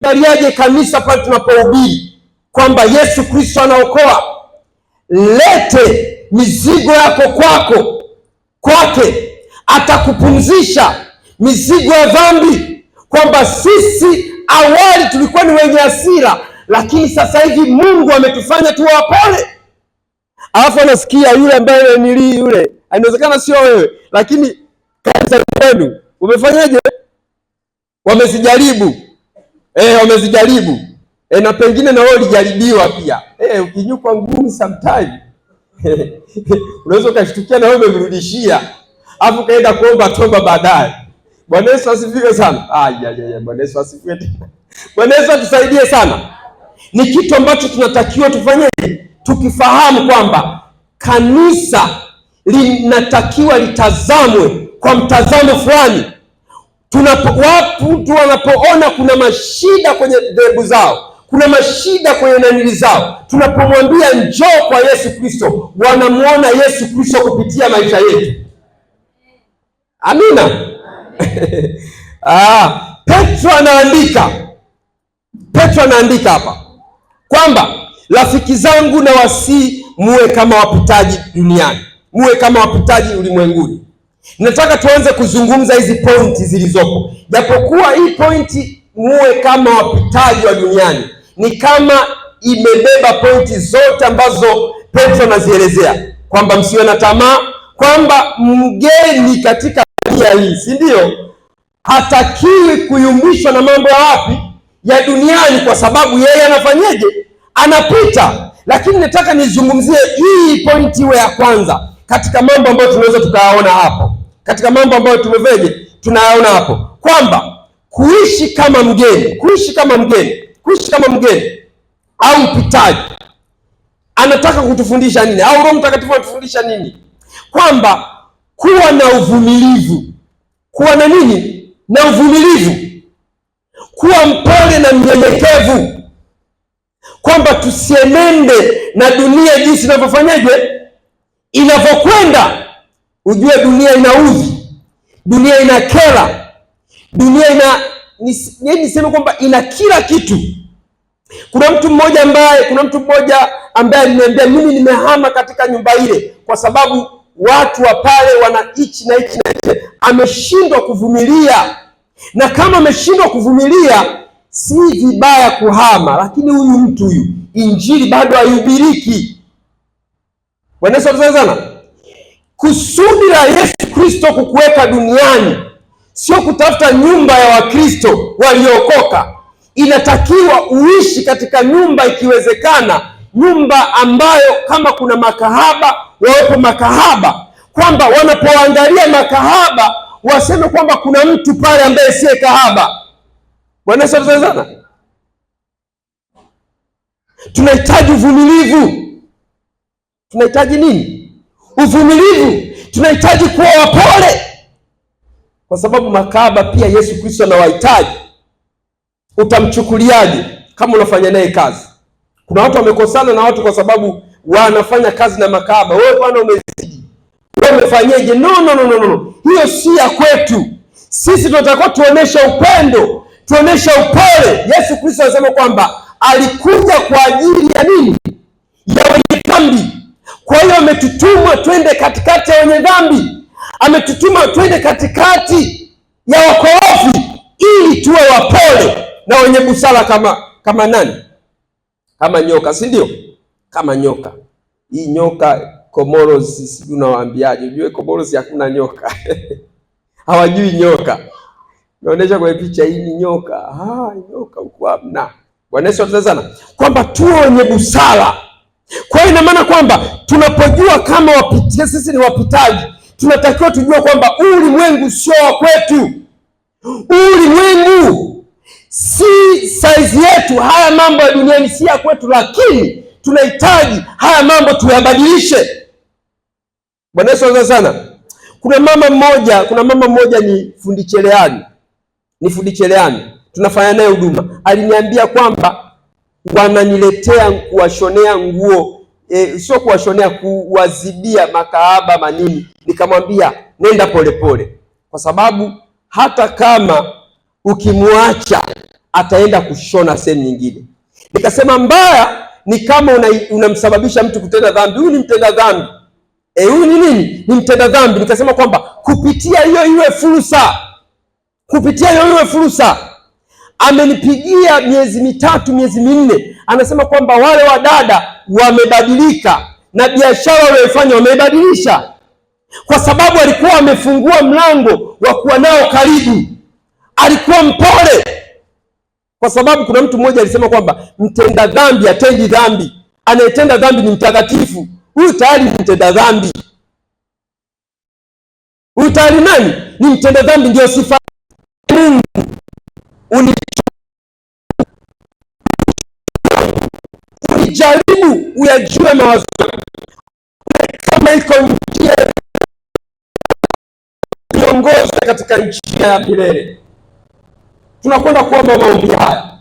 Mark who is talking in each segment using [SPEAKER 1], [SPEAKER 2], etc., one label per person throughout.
[SPEAKER 1] Aliaje kanisa pale tunapohubiri kwamba Yesu Kristo anaokoa? Lete mizigo yako kwake, atakupumzisha mizigo ya dhambi. Kwamba sisi awali tulikuwa ni wenye hasira, lakini sasa hivi Mungu ametufanya tuwe wapole. Alafu anasikia yule ambaye yule, inawezekana sio wewe, lakini kanisa lenu umefanyaje? Wamezijaribu na pengine na wewe ulijaribiwa pia. Ukinyukwa ngumi sometime unaweza ukashtukia na wewe umemrudishia, afu kaenda kuomba toba baadaye. Bwana Yesu asifiwe sana. Bwana Yesu asifiwe tena. Bwana Yesu atusaidie sana. Ni kitu ambacho tunatakiwa tufanyeje? Tukifahamu kwamba kanisa linatakiwa litazamwe kwa mtazamo fulani. Watu wanapoona kuna mashida kwenye dhehebu zao, kuna mashida kwenye nanili zao, tunapomwambia njoo kwa Yesu Kristo, wanamuona Yesu Kristo kupitia maisha yetu. Amina. Petro anaandika hapa kwamba rafiki zangu na wasii muwe kama wapitaji duniani, muwe kama wapitaji ulimwenguni. Nataka tuanze kuzungumza hizi pointi zilizopo, japokuwa hii pointi muwe kama wapitaji wa duniani ni kama imebeba pointi zote ambazo Petro anazielezea, kwamba msiwe na tamaa, kwamba mgeni katika dunia hii, si ndio, hatakiwi kuyumbishwa na mambo ya wapi, ya duniani, kwa sababu yeye anafanyeje? Anapita. Lakini nataka nizungumzie hii pointi iwe ya kwanza katika mambo ambayo tunaweza tukayaona hapo, katika mambo ambayo tunayaona hapo, kwamba kuishi kama mgeni au mpitaji. Anataka kutufundisha nini? Au Roho Mtakatifu anatufundisha nini? Kwamba kuwa na uvumilivu. Kuwa na nini? Na uvumilivu. Kuwa mpole na mnyenyekevu. Kwamba tusienende na dunia jinsi inavyofanyaje, inavyokwenda. Ujue dunia inaudhi, dunia inakera, dunia niseme kwamba ina kila kitu. Kuna mtu mmoja ambaye aliniambia, mimi nimehama katika nyumba ile kwa sababu watu wa pale wana hichi na hichi na hichi. Ameshindwa kuvumilia. Na kama ameshindwa kuvumilia, si vibaya kuhama, lakini huyu injili bado haihubiriki. Bwana Yesu asifiwe sana. Kusudi la Yesu Kristo kukuweka duniani sio kutafuta nyumba ya Wakristo waliookoka. Inatakiwa uishi katika nyumba, ikiwezekana nyumba ambayo kama kuna makahaba, wawepo makahaba, kwamba wanapoangalia makahaba waseme kwamba kuna mtu pale ambaye siye kahaba. Bwana Yesu asifiwe sana. Tunahitaji uvumilivu. Tunahitaji nini? Uvumilivu. Tunahitaji kuwa wapole, kwa sababu makahaba pia Yesu Kristo anawahitaji. Utamchukuliaje kama unafanya naye kazi? Kuna watu wamekosana na watu kwa sababu wanafanya kazi na makahaba. Wewe bwana umezidi, wewe umefanyaje? No. Hiyo si ya kwetu. Sisi tunatakiwa tuoneshe upendo, tuoneshe upole. Yesu Kristo anasema kwamba alikuja kwa ajili ya nini? Ya wenye dhambi. Kwa hiyo ametutuma twende katikati ya wenye dhambi, ametutuma twende katikati ya wakorofi, ili tuwe wapole na wenye busara kama nani? Kama nyoka, si ndio? Kama nyoka. Hii nyoka Comoros, sisi unawaambiaje? Unajua Comoros hakuna nyoka. Hawajui nyoka. Naonesha kwa picha hii ni nyoka. Nyoka huko hamna. Bwana Yesu asifiwe sana. Kwamba tuwe wenye busara. Kwa hiyo ina maana kwamba tunapojua kama sisi ni wapitaji, tunatakiwa tujue kwamba ulimwengu sio wa kwetu. Ulimwengu si saizi yetu. Haya mambo ya duniani si ya kwetu, lakini tunahitaji haya mambo tuyabadilishe. Bwana Yesu asifiwe sana. Kuna mama mmoja ni fundi cherehani. Tunafanya naye huduma. Aliniambia kwamba wananiletea kuwashonea nguo, sio kuwashonea, kuwazibia makahaba manini. Nikamwambia nenda polepole, kwa sababu hata kama ukimwacha ataenda kushona sehemu nyingine. Nikasema mbaya ni kama unamsababisha mtu kutenda dhambi. Huyu ni mtenda dhambi, huyu ni nini? Ni mtenda dhambi. Nikasema kwamba kupitia hiyo iwe fursa, amenipigia miezi mitatu, miezi minne, anasema kwamba wale wadada wamebadilika na biashara waliyofanya wameibadilisha, kwa sababu alikuwa amefungua mlango wa kuwa nao karibu. Alikuwa mpole, kwa sababu kuna mtu mmoja alisema kwamba mtenda dhambi hatendi dhambi, anayetenda dhambi ni mtakatifu. Huyu tayari ni mtenda dhambi. Huyu tayari nani? Ni mtenda dhambi. Ndio sifa Mungu. Unijaribu uyajue mawazo kama iko njia viongozi katika njia ya milele. Tunakwenda kuomba maombi haya.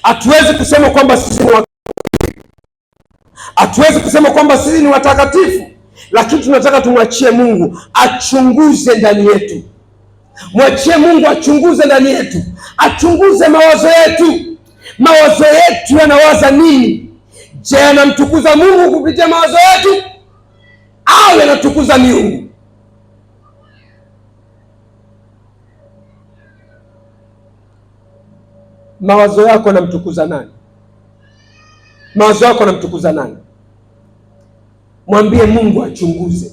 [SPEAKER 1] Hatuwezi kusema kwamba sisi ni watakatifu, lakini tunataka tumwachie Mungu achunguze ndani yetu. Mwachie Mungu achunguze ndani yetu, achunguze mawazo yetu. Mawazo yetu yanawaza nini? Je, yanamtukuza Mungu kupitia mawazo yetu au yanatukuza miungu? Mawazo yako yanamtukuza nani? Mawazo yako yanamtukuza nani? Mwambie Mungu achunguze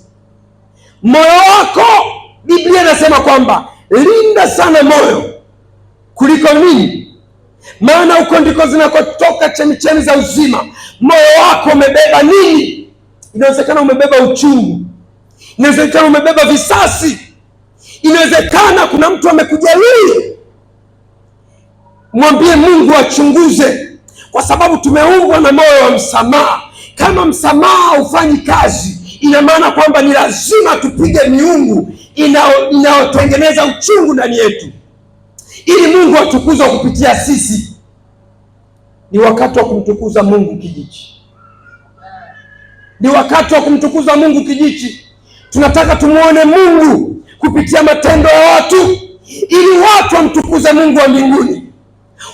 [SPEAKER 1] moyo wako. Biblia inasema kwamba linda sana moyo kuliko nini? Maana huko ndiko zinakotoka chemchemi za uzima. Moyo wako umebeba nini? Inawezekana umebeba uchungu, inawezekana umebeba visasi, inawezekana kuna mtu amekujeruhi. Mwambie Mungu achunguze, kwa sababu tumeumbwa na moyo wa msamaha. Kama msamaha hufanyi kazi, ina maana kwamba ni lazima tupige miungu inayotengeneza uchungu ndani yetu, ili Mungu atukuzwe kupitia sisi. Ni wakati wa kumtukuza Mungu kijiji. Ni wakati wa kumtukuza Mungu kijiji. Tunataka tumuone Mungu kupitia matendo ya watu, ili watu wamtukuze Mungu wa mbinguni.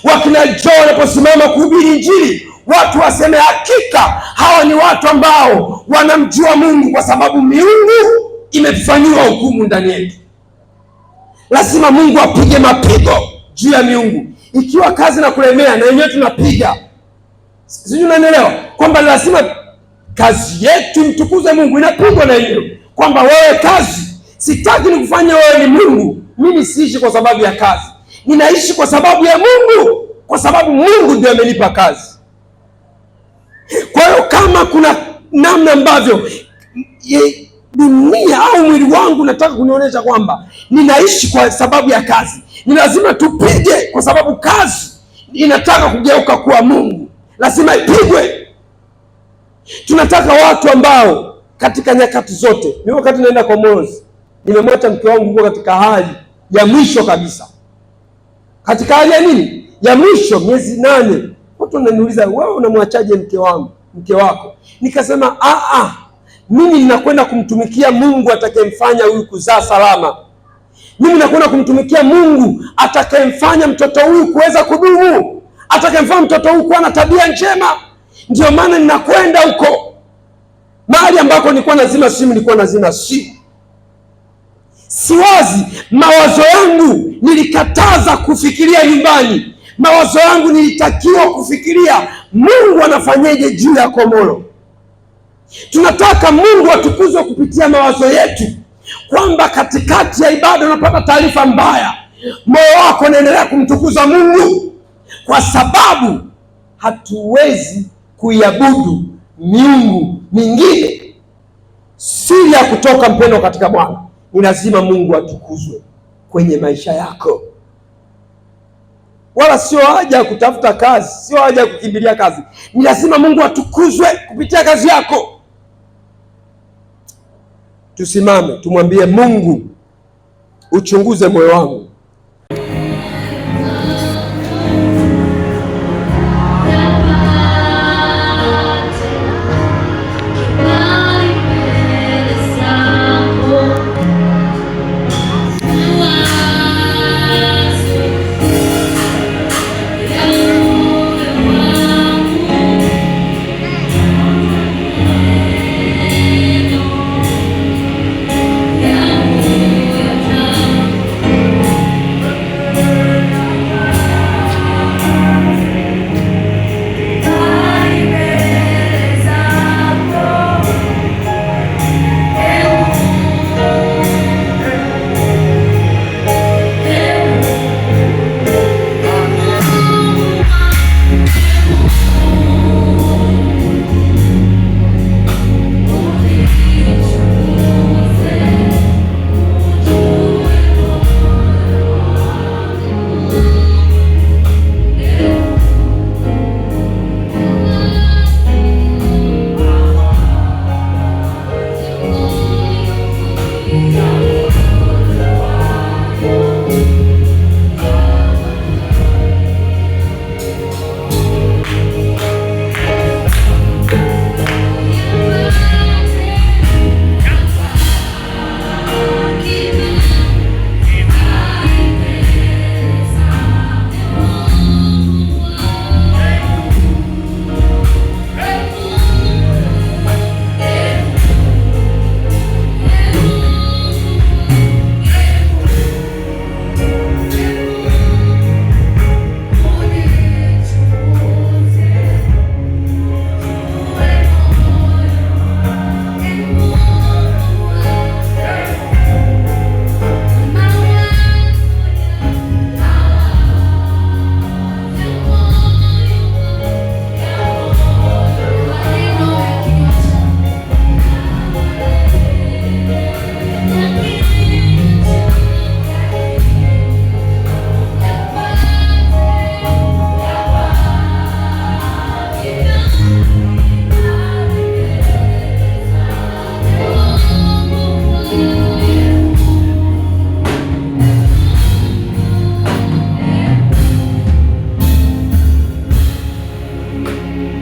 [SPEAKER 1] Wakina Joe wanaposimama kuhubiri Injili, watu waseme hakika hawa ni watu ambao wanamjua Mungu, kwa sababu miungu imefanyiwa hukumu ndani yetu. Lazima Mungu apige mapigo juu ya miungu. Ikiwa kazi na kulemea, na yenyewe tunapiga. Sijui unanielewa kwamba lazima kazi yetu mtukuze Mungu, inapigwa na hiyo kwamba wewe kazi, sitaki nikufanya wewe ni Mungu. Mimi siishi kwa sababu ya kazi, ninaishi kwa sababu ya Mungu, kwa sababu Mungu ndiye amenipa kazi. Kwa hiyo kama kuna namna ambavyo dunia au mwili wangu nataka kunionyesha kwamba ninaishi kwa sababu ya kazi, ni lazima tupige, kwa sababu kazi inataka kugeuka kuwa Mungu, lazima ipigwe. Tunataka watu ambao katika nyakati zote. Ni wakati naenda kwa Mozi, nimemwacha mke wangu huko katika hali ya mwisho kabisa. Katika hali ya nini? Ya mwisho, miezi 8. Watu wananiuliza, wewe unamwachaje mke wako? Nikasema mimi ninakwenda kumtumikia Mungu atakayemfanya huyu kuzaa salama. Mimi ninakwenda kumtumikia Mungu atakayemfanya mtoto huyu kuweza kudumu, atakayemfanya mtoto huyu kuwa na tabia njema. Ndio maana ninakwenda huko. Mahali ambako nilikuwa nazima simu, nilikuwa nazima simu. Siwazi. Mawazo yangu nilikataza kufikiria nyumbani. Mawazo yangu nilitakiwa kufikiria Mungu anafanyaje juu ya Komoro. Tunataka Mungu atukuzwe kupitia mawazo yetu, kwamba katikati ya ibada unapata taarifa mbaya, moyo wako unaendelea kumtukuza Mungu, kwa sababu hatuwezi kuiabudu miungu mingine. Siri ya kutoka, mpendo katika Bwana, ni lazima Mungu atukuzwe kwenye maisha yako. Wala sio haja ya kutafuta kazi, sio haja ya kukimbilia kazi. Ni lazima Mungu atukuzwe kupitia kazi yako. Tusimame tumwambie Mungu, uchunguze moyo wangu.